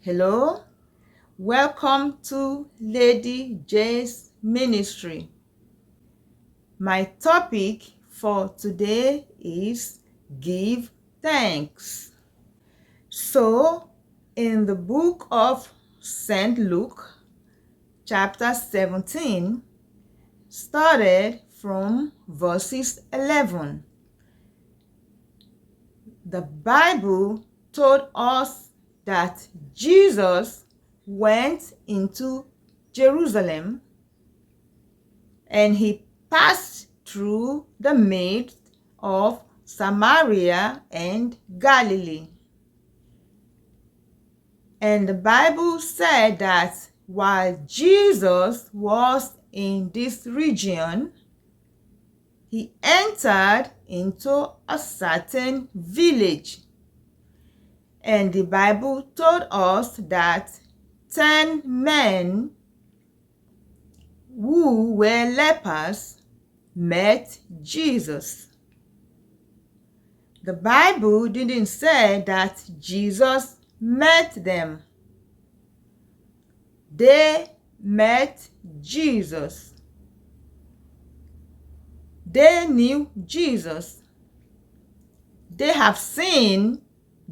Hello, welcome to Lady J's Ministry. My topic for today is give thanks. So, in the book of St. Luke, chapter 17, started from verses 11. The Bible told us that Jesus went into Jerusalem and he passed through the midst of Samaria and Galilee. And the Bible said that while Jesus was in this region, he entered into a certain village. And the Bible told us that 10 men who were lepers met Jesus. The Bible didn't say that Jesus met them. They met Jesus. They knew Jesus. They have seen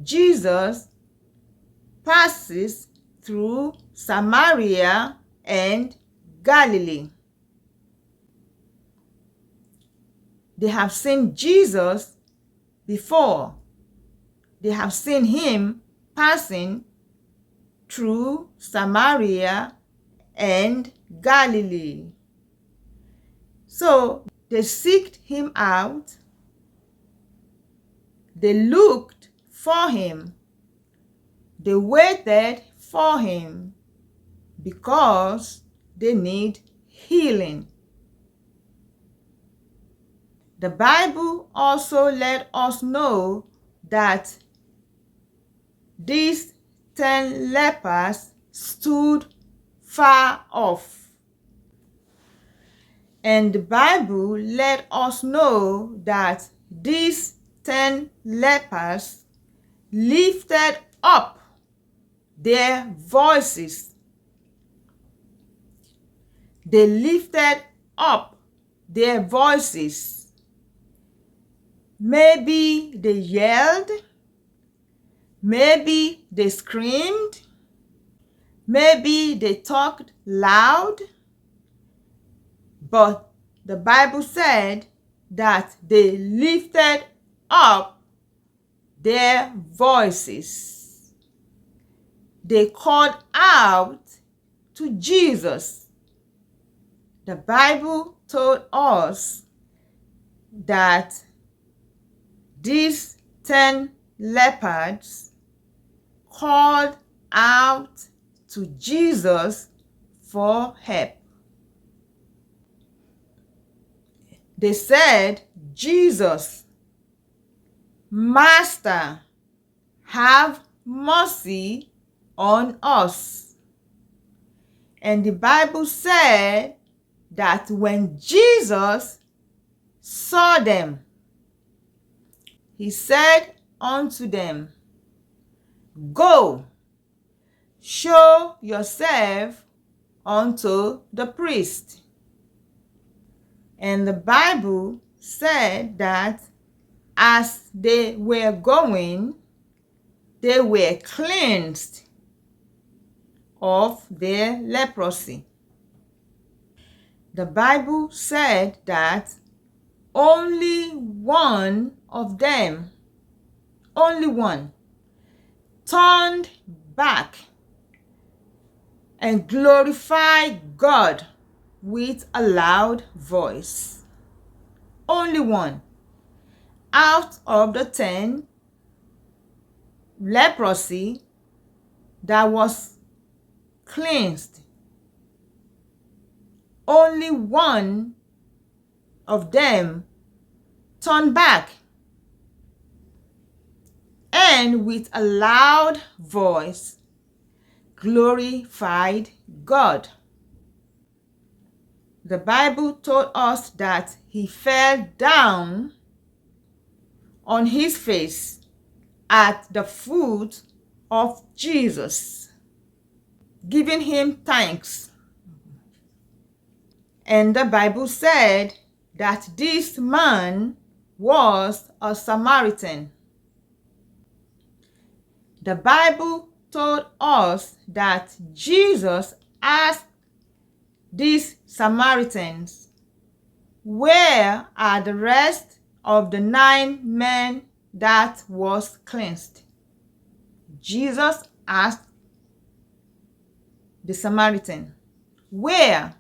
Jesus passes through Samaria and Galilee. They have seen Jesus before. They have seen him passing through Samaria and Galilee. So they seeked him out. They looked for him. They waited for him because they need healing. The Bible also let us know that these 10 lepers stood far off. And the Bible let us know that these 10 lepers lifted up their voices. They lifted up their voices. Maybe they yelled, maybe they screamed, maybe they talked loud, but the Bible said that they lifted up their voices. They called out to Jesus. The Bible told us that these 10 lepers called out to Jesus for help. They said, Jesus, Master, have mercy on us. And the Bible said that when Jesus saw them, he said unto them, go, show yourself unto the priest. And the Bible said that as they were going, they were cleansed of their leprosy. The Bible said that only one of them, only one, turned back and glorified God with a loud voice. Only one. Out of the 10, leprosy that was cleansed, only one of them turned back and with a loud voice glorified God. The Bible told us that he fell down on his face at the foot of Jesus. giving him thanks. And the Bible said that this man was a Samaritan. The Bible told us that Jesus asked these Samaritans, "Where are the rest of the 9 men that was cleansed?" Jesus asked the Samaritan, "Where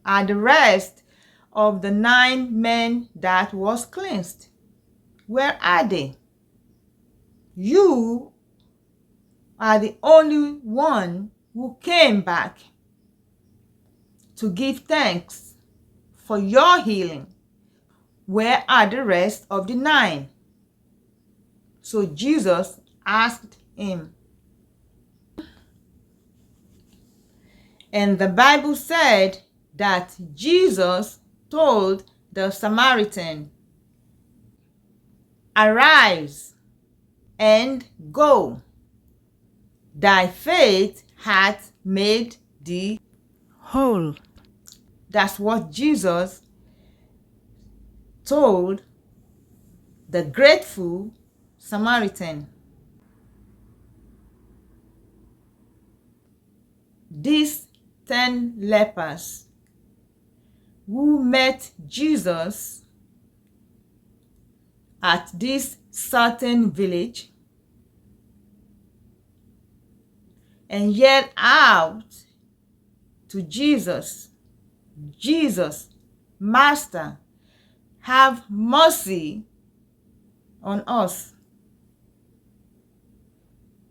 are the rest of the 9 men that was cleansed? Where are they? You are the only one who came back to give thanks for your healing. Where are the rest of the 9? So Jesus asked him. And the Bible said that Jesus told the Samaritan, "Arise and go. Thy faith hath made thee whole." That's what Jesus told the grateful Samaritan. These 10 lepers who met Jesus at this certain village and yelled out to Jesus, "Jesus, Master, have mercy on us."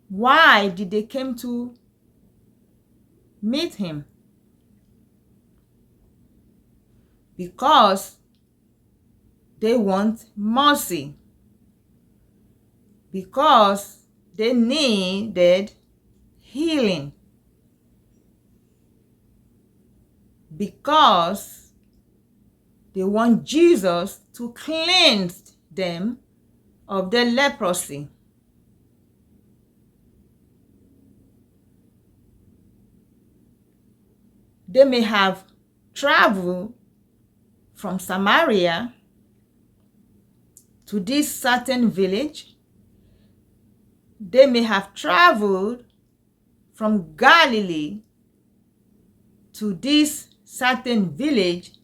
Why did they come to meet him? Because they want mercy. Because they needed healing. Because they want Jesus to cleanse them of their leprosy. They may have traveled from Samaria to this certain village. They may have traveled from Galilee to this certain village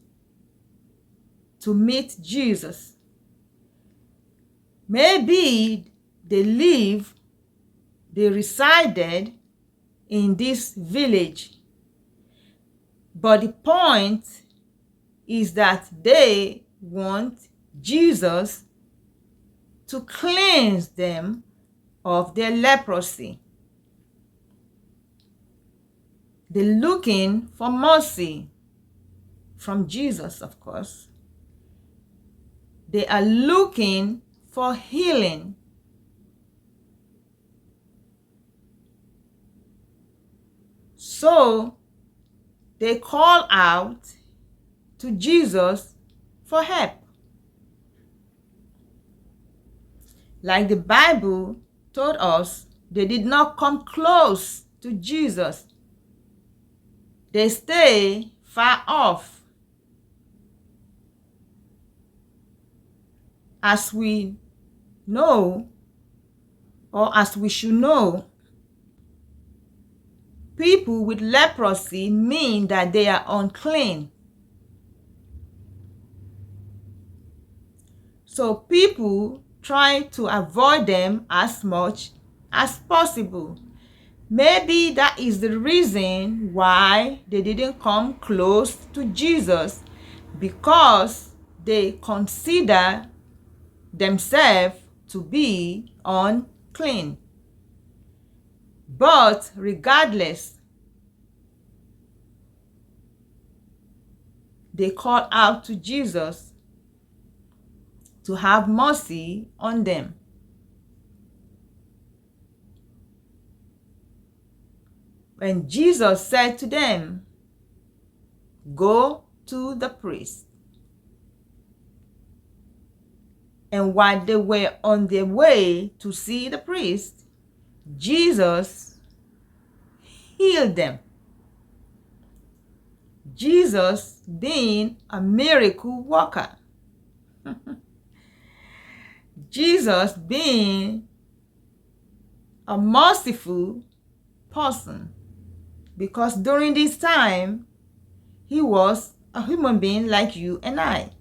to meet Jesus. Maybe they resided in this village. But the point is that they want Jesus to cleanse them of their leprosy. They're looking for mercy from Jesus, of course. They are looking for healing. So they call out to Jesus for help. Like the Bible told us, they did not come close to Jesus. They stay far off. As we know, or as we should know, people with leprosy mean that they are unclean. So people try to avoid them as much as possible. Maybe that is the reason why they didn't come close to Jesus, because they consider themselves to be unclean. But regardless, they call out to Jesus to have mercy on them. When Jesus said to them, "Go to the priest." And while they were on their way to see the priest, Jesus healed them. Jesus being a miracle worker. Jesus being a merciful person, because during this time he was a human being like you and I.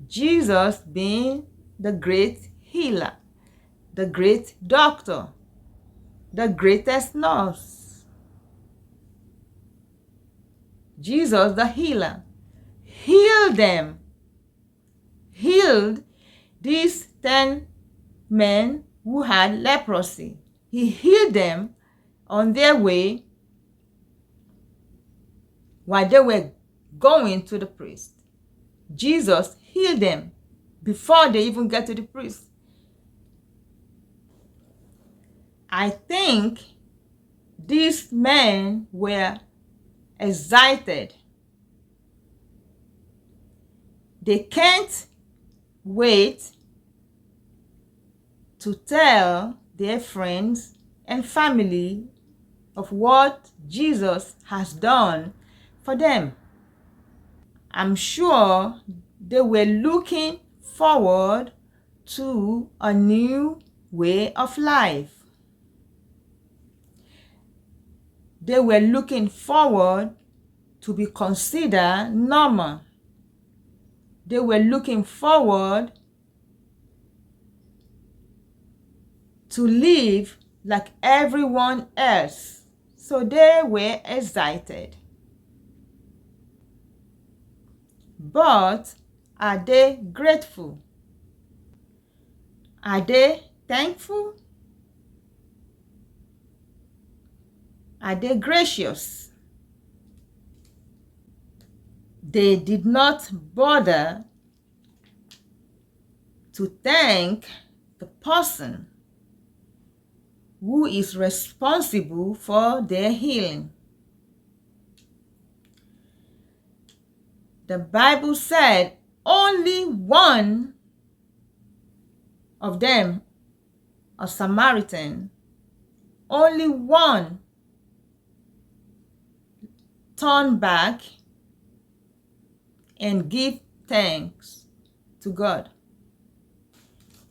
Jesus being the great healer, the great doctor, the greatest nurse. Jesus the healer healed them, healed these 10 men who had leprosy. He healed them on their way while they were going to the priest. Jesus healed them before they even get to the priest. I think these men were excited. They can't wait to tell their friends and family of what Jesus has done for them. I'm sure they were looking forward to a new way of life. They were looking forward to be considered normal. They were looking forward to live like everyone else. So they were excited. But are they grateful? Are they thankful? Are they gracious? They did not bother to thank the person who is responsible for their healing. The Bible said only one of them, a Samaritan, only one turned back and give thanks to God.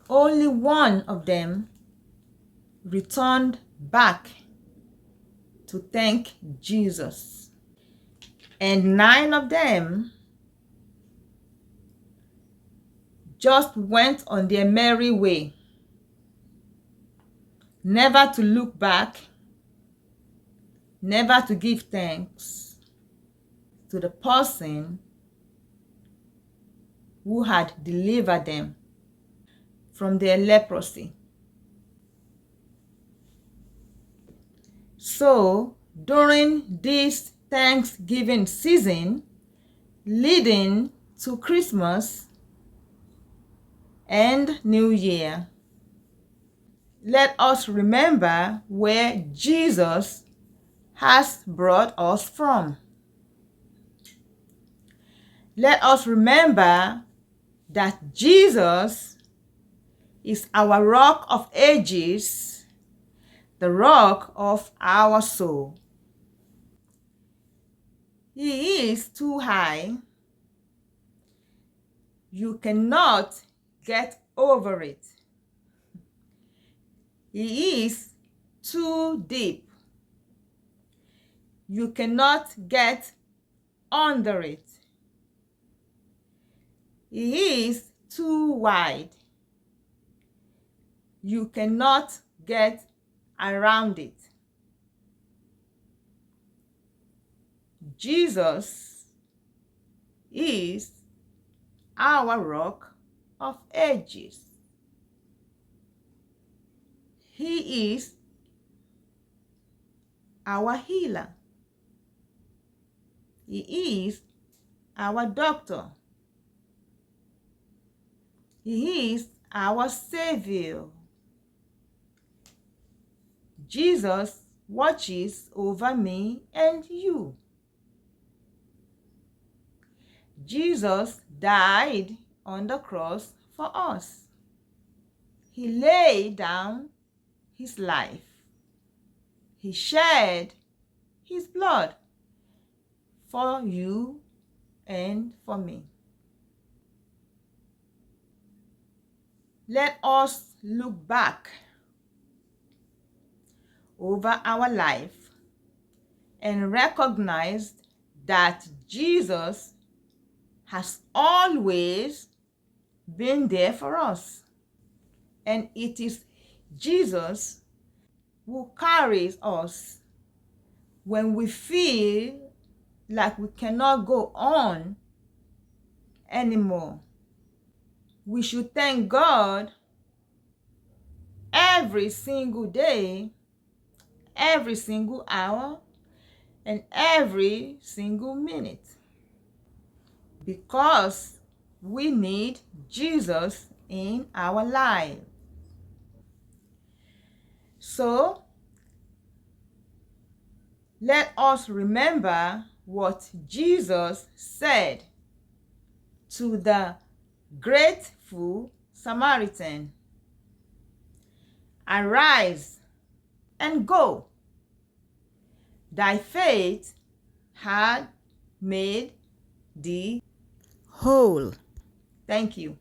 Only one of them returned back to thank Jesus. And 9 of them just went on their merry way, never to look back, never to give thanks to the person who had delivered them from their leprosy. So, during this Thanksgiving season, leading to Christmas and New Year, let us remember where Jesus has brought us from. Let us remember that Jesus is our rock of ages, the rock of our soul. He is too high. You cannot get over it. He is too deep. You cannot get under it. He is too wide. You cannot get around it. Jesus is our rock of ages. He is our healer. He is our doctor. He is our Savior. Jesus watches over me and you. Jesus died on the cross for us. He laid down his life He shed his blood for you and for me. Let us look back over our life and recognize that Jesus has always been there for us. And it is Jesus who carries us when we feel like we cannot go on anymore. We should thank God every single day, every single hour, and every single minute, because we need Jesus in our life. So let us remember what Jesus said to the grateful Samaritan. Arise and go. Thy faith had made thee whole. Thank you.